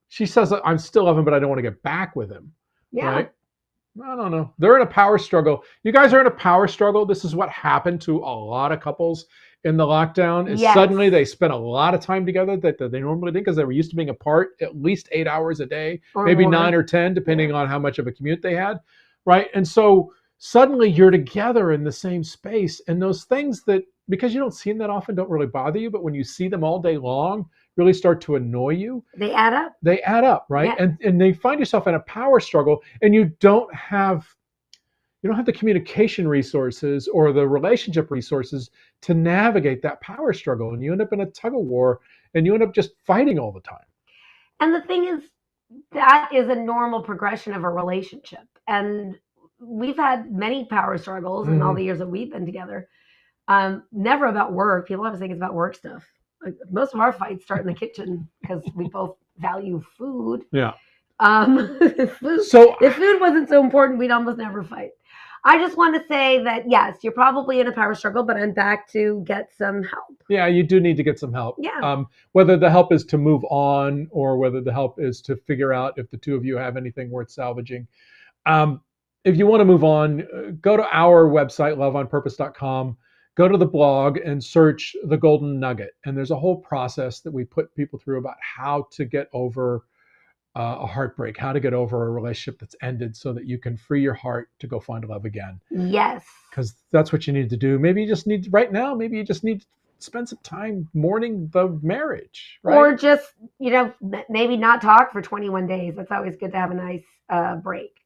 She says, I'm still love him, but I don't want to get back with him. Yeah. Right? I don't know. They're in a power struggle. You guys are in a power struggle. This is what happened to a lot of couples in the lockdown. Is suddenly they spent a lot of time together that they normally didn't because they were used to being apart at least 8 hours a day, or maybe more. 9 or 10, depending on how much of a commute they had. Right. And so suddenly you're together in the same space. And those things that, because you don't see them that often, don't really bother you. But when you see them all day long, really start to annoy you. They add up. Right. Yeah. And they find yourself in a power struggle and you don't have the communication resources or the relationship resources to navigate that power struggle. And you end up in a tug of war and you end up just fighting all the time. And the thing is, that is a normal progression of a relationship. And we've had many power struggles in all the years that we've been together. Never about work. People always think it's about work stuff. Like, most of our fights start in the kitchen because we both value food. Yeah. If food wasn't so important, we'd almost never fight. I just want to say that, yes, you're probably in a power struggle, but I'm back to get some help. Yeah, you do need to get some help. Yeah. Whether the help is to move on or whether the help is to figure out if the two of you have anything worth salvaging. If you want to move on, go to our website, loveonpurpose.com. go to the blog and search the golden nugget. And there's a whole process that we put people through about how to get over a heartbreak, how to get over a relationship that's ended so that you can free your heart to go find love again. Yes. Because that's what you need to do. Maybe you just need, right now, maybe you just need to spend some time mourning the marriage, right? Or just, maybe not talk for 21 days. That's always good to have a nice break.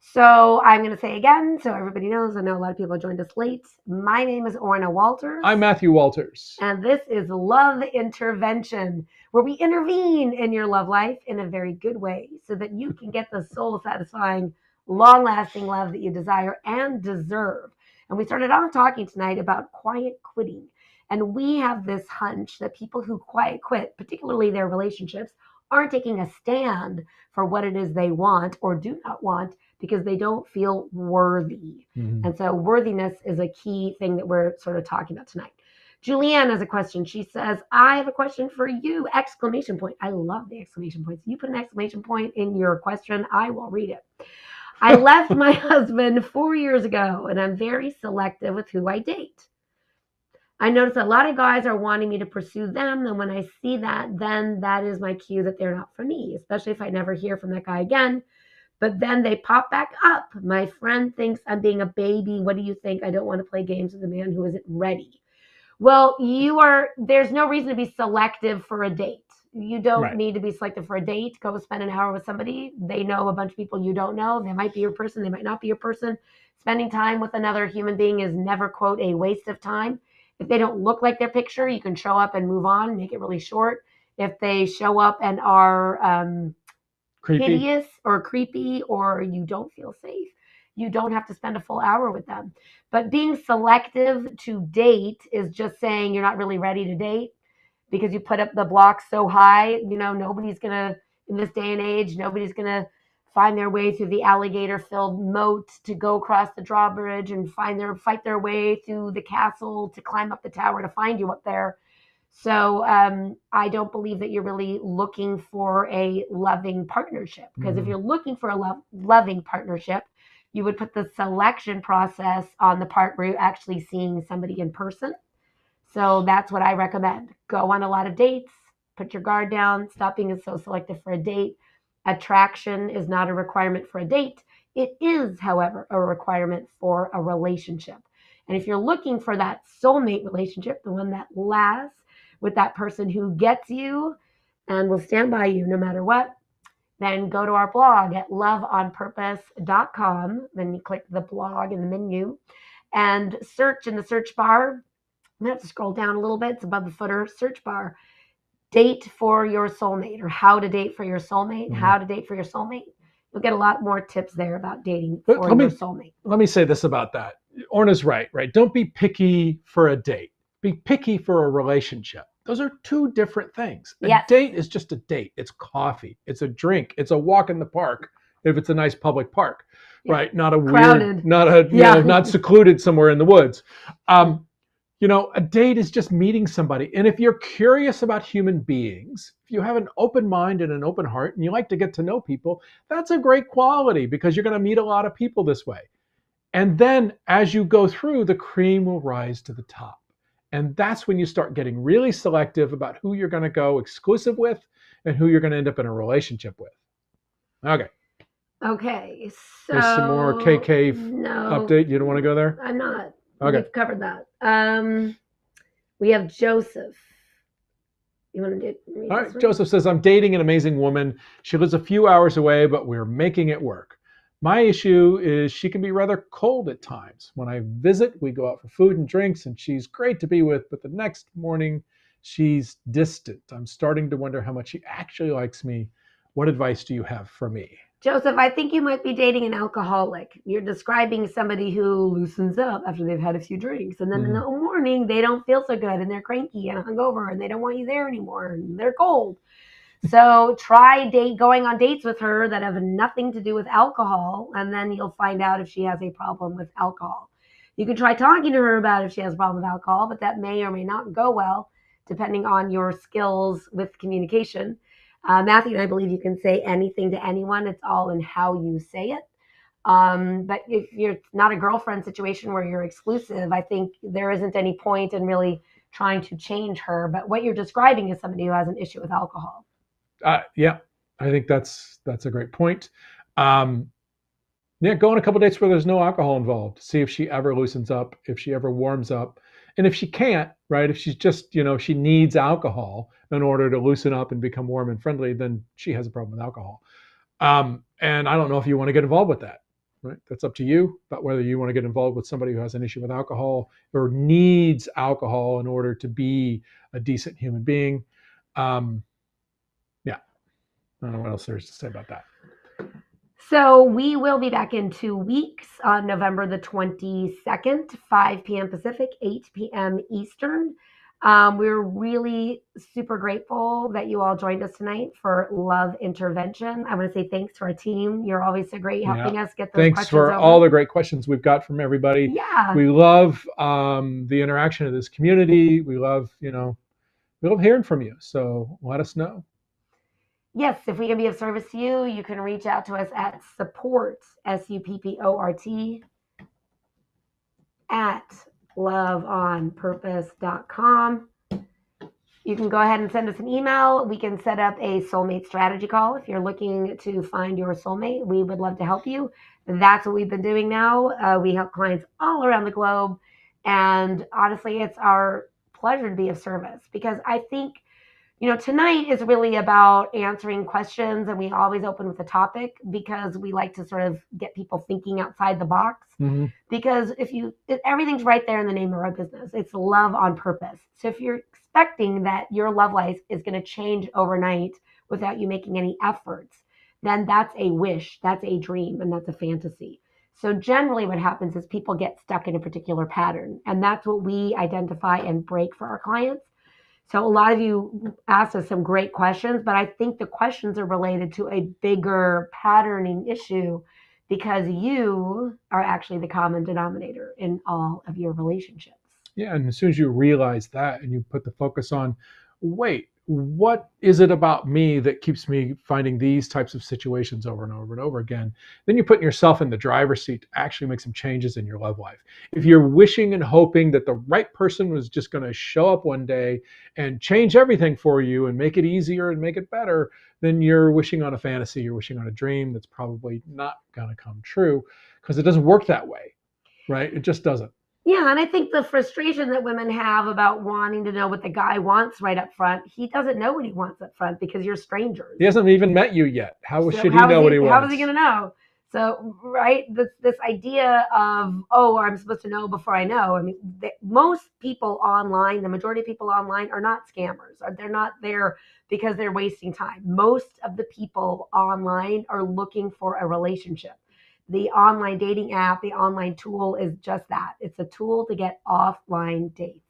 So I'm going to say again, so everybody knows, I know a lot of people joined us late. My name is Orna Walters. I'm Matthew Walters. And this is Love Intervention, where we intervene in your love life in a very good way so that you can get the soul-satisfying, long-lasting love that you desire and deserve. And we started off talking tonight about quiet quitting. And we have this hunch that people who quiet quit, particularly their relationships, aren't taking a stand for what it is they want or do not want because they don't feel worthy. Mm-hmm. And so worthiness is a key thing that we're sort of talking about tonight. Julianne has a question. She says, I have a question for you! Exclamation point. I love the exclamation points. You put an exclamation point in your question, I will read it. I left my husband 4 years ago, and I'm very selective with who I date. I notice a lot of guys are wanting me to pursue them, and when I see that, then that is my cue that they're not for me, especially if I never hear from that guy again. But then they pop back up. My friend thinks I'm being a baby. What do you think? I don't want to play games with a man who isn't ready. Well, there's no reason to be selective for a date. You don't need to be selective for a date. Go spend an hour with somebody. They know a bunch of people you don't know. They might be your person. They might not be your person. Spending time with another human being is never, quote, a waste of time. If they don't look like their picture, you can show up and move on, make it really short. If they show up and are hideous or creepy or you don't feel safe, you don't have to spend a full hour with them. But being selective to date is just saying you're not really ready to date because you put up the blocks so high. Nobody's going to, in this day and age, nobody's going to find their way through the alligator-filled moat to go across the drawbridge and fight their way through the castle to climb up the tower to find you up there. So I don't believe that you're really looking for a loving partnership, because if you're looking for a loving partnership, you would put the selection process on the part where you're actually seeing somebody in person. So that's what I recommend. Go on a lot of dates, put your guard down, stop being so selective for a date. Attraction is not a requirement for a date. It is, however, a requirement for a relationship. And if you're looking for that soulmate relationship, the one that lasts, with that person who gets you and will stand by you no matter what, then go to our blog at loveonpurpose.com. Then you click the blog in the menu and search in the search bar. I'm going to have to scroll down a little bit. It's above the footer search bar. Date for your soulmate, or how to date for your soulmate, how to date for your soulmate. You'll get a lot more tips there about dating for your soulmate. Let me say this about that. Orna's right? Don't be picky for a date. Be picky for a relationship. Those are two different things. A date is just a date. It's coffee. It's a drink. It's a walk in the park if it's a nice public park, right? Not a crowded, weird, not secluded somewhere in the woods. A date is just meeting somebody. And if you're curious about human beings, if you have an open mind and an open heart and you like to get to know people, that's a great quality because you're going to meet a lot of people this way. And then as you go through, the cream will rise to the top. And that's when you start getting really selective about who you're going to go exclusive with and who you're going to end up in a relationship with. Okay. Okay. So there's some more KK update. You don't want to go there? I'm not. Okay. We've covered that. We have Joseph. You want to do? All right. Joseph says, I'm dating an amazing woman. She lives a few hours away, but we're making it work. My issue is she can be rather cold at times. When I visit, we go out for food and drinks, and she's great to be with, but the next morning, she's distant. I'm starting to wonder how much she actually likes me. What advice do you have for me? Joseph, I think you might be dating an alcoholic. You're describing somebody who loosens up after they've had a few drinks, and then in the morning, they don't feel so good, and they're cranky and hungover, and they don't want you there anymore, and they're cold. So try going on dates with her that have nothing to do with alcohol, and then you'll find out if she has a problem with alcohol. You can try talking to her about if she has a problem with alcohol, but that may or may not go well, depending on your skills with communication. Matthew and I believe you can say anything to anyone. It's all in how you say it. But if you're not a girlfriend situation where you're exclusive, I think there isn't any point in really trying to change her. But what you're describing is somebody who has an issue with alcohol. Yeah, I think that's a great point. Yeah, go on a couple dates where there's no alcohol involved. See if she ever loosens up, if she ever warms up. And if she can't, right, if she's just, she needs alcohol in order to loosen up and become warm and friendly, then she has a problem with alcohol. And I don't know if you want to get involved with that, right? That's up to you about whether you want to get involved with somebody who has an issue with alcohol or needs alcohol in order to be a decent human being. Yeah, I don't know what else there is to say about that. So we will be back in 2 weeks on November the 22nd, 5 p.m. Pacific, 8 p.m. Eastern. We're really super grateful that you all joined us tonight for Love Intervention. I want to say thanks to our team. You're always so great helping us get those questions. Thanks for all the great questions we've got from everybody. Yeah. We love the interaction of this community. We love hearing from you. So let us know. Yes, if we can be of service to you, you can reach out to us at support, SUPPORT, at loveonpurpose.com. You can go ahead and send us an email. We can set up a soulmate strategy call. If you're looking to find your soulmate, we would love to help you. That's what we've been doing now. We help clients all around the globe. And honestly, it's our pleasure to be of service because I think tonight is really about answering questions, and we always open with a topic because we like to sort of get people thinking outside the box. Mm-hmm. Because everything's right there in the name of our business. It's love on purpose. So if you're expecting that your love life is going to change overnight without you making any efforts, then that's a wish, that's a dream, and that's a fantasy. So generally what happens is people get stuck in a particular pattern, and that's what we identify and break for our clients. So a lot of you asked us some great questions, but I think the questions are related to a bigger patterning issue because you are actually the common denominator in all of your relationships. Yeah, and as soon as you realize that and you put the focus on, wait, what is it about me that keeps me finding these types of situations over and over and over again? Then you're putting yourself in the driver's seat to actually make some changes in your love life. If you're wishing and hoping that the right person was just going to show up one day and change everything for you and make it easier and make it better, then you're wishing on a fantasy, you're wishing on a dream that's probably not going to come true because it doesn't work that way, right? It just doesn't. Yeah, and I think the frustration that women have about wanting to know what the guy wants right up front, he doesn't know what he wants up front because you're strangers. He hasn't even met you yet. How should he know what he wants? How is he going to know? So, right, this idea of, I'm supposed to know before I know. I mean, most people online, the majority of people online are not scammers. They're not there because they're wasting time. Most of the people online are looking for a relationship. The online dating app, the online tool is just that. It's a tool to get offline dates.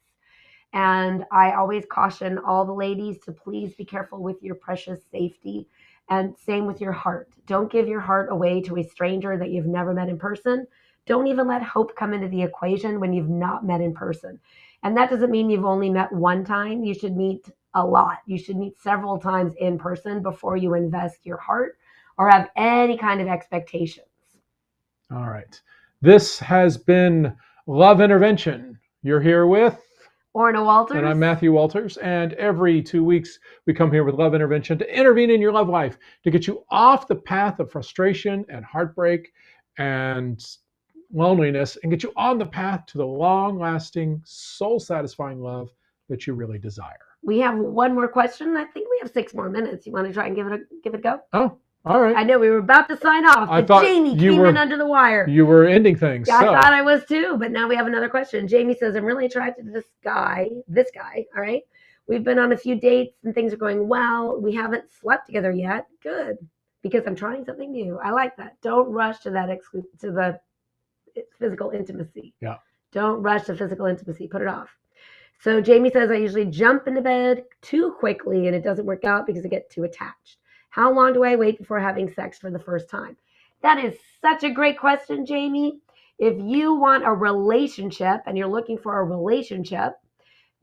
And I always caution all the ladies to please be careful with your precious safety. And same with your heart. Don't give your heart away to a stranger that you've never met in person. Don't even let hope come into the equation when you've not met in person. And that doesn't mean you've only met one time. You should meet a lot. You should meet several times in person before you invest your heart or have any kind of expectation. All right. This has been Love Intervention. You're here with Orna Walters. And I'm Matthew Walters. And every 2 weeks, we come here with Love Intervention to intervene in your love life, to get you off the path of frustration and heartbreak and loneliness and get you on the path to the long-lasting, soul-satisfying love that you really desire. We have one more question. I think we have 6 more minutes. You want to try and give it a go? Oh. All right. I know we were about to sign off, but Jamie came in under the wire. You were ending things. Yeah, I thought I was too, but now we have another question. Jamie says, I'm really attracted to this guy, all right? We've been on a few dates and things are going well. We haven't slept together yet. Good, because I'm trying something new. I like that. Don't rush to the physical intimacy. Yeah. Don't rush to physical intimacy. Put it off. So Jamie says, I usually jump into bed too quickly and it doesn't work out because I get too attached. How long do I wait before having sex for the first time? That is such a great question, Jamie. If you want a relationship and you're looking for a relationship,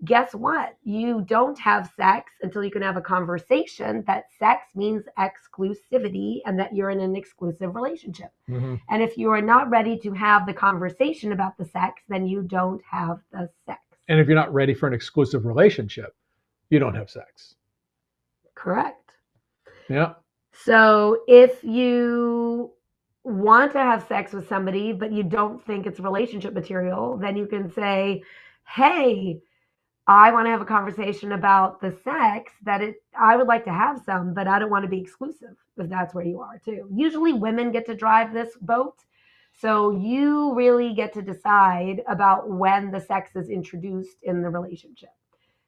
guess what? You don't have sex until you can have a conversation that sex means exclusivity and that you're in an exclusive relationship. Mm-hmm. And if you are not ready to have the conversation about the sex, then you don't have the sex. And if you're not ready for an exclusive relationship, you don't have sex. Correct. Yeah. So if you want to have sex with somebody, but you don't think it's relationship material, then you can say, hey, I want to have a conversation about the sex I would like to have some, but I don't want to be exclusive, if that's where you are too. Usually women get to drive this boat. So you really get to decide about when the sex is introduced in the relationship.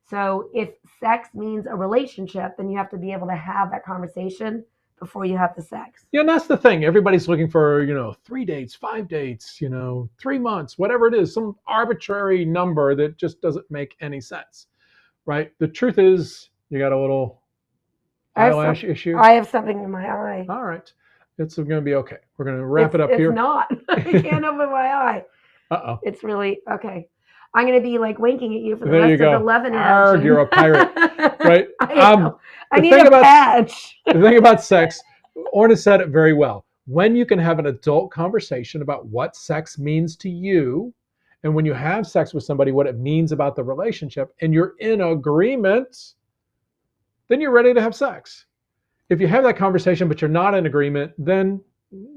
So if sex means a relationship, then you have to be able to have that conversation before you have the sex. Yeah, and that's the thing. Everybody's looking for, 3 dates, 5 dates, 3 months, whatever it is, some arbitrary number that just doesn't make any sense, right? The truth is, you got a little eyelash issue. I have something in my eye. All right. It's going to be okay. We're going to wrap it up here. It's not. I can't open my eye. Uh-oh. It's really, okay. I'm going to be like winking at you for the rest of the 11 hours. You're a pirate, right? I need a patch. The thing about sex, Orna said it very well. When you can have an adult conversation about what sex means to you, and when you have sex with somebody, what it means about the relationship, and you're in agreement, then you're ready to have sex. If you have that conversation, but you're not in agreement, then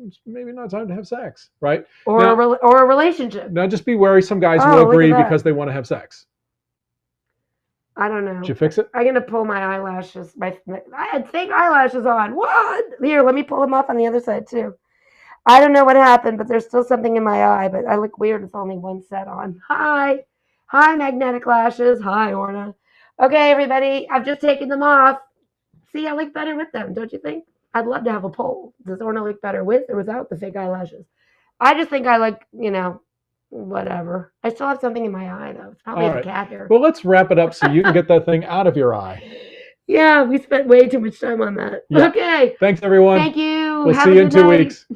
it's maybe not time to have sex, right? Or a relationship. Now, just be wary. Some guys will agree because they want to have sex. I don't know. Did you fix it? I'm going to pull my eyelashes. I had fake eyelashes on. What? Here, let me pull them off on the other side, too. I don't know what happened, but there's still something in my eye, but I look weird with only one set on. Hi, magnetic lashes. Hi, Orna. Okay, everybody, I've just taken them off. See, I look better with them, don't you think? I'd love to have a poll. Does Orna look better with or without the fake eyelashes? I just think I look, whatever. I still have something in my eye, though. It's probably the cat hair. Well, let's wrap it up so you can get that thing out of your eye. Yeah, we spent way too much time on that. Yeah. Okay. Thanks, everyone. Thank you. We'll see you in 2 weeks.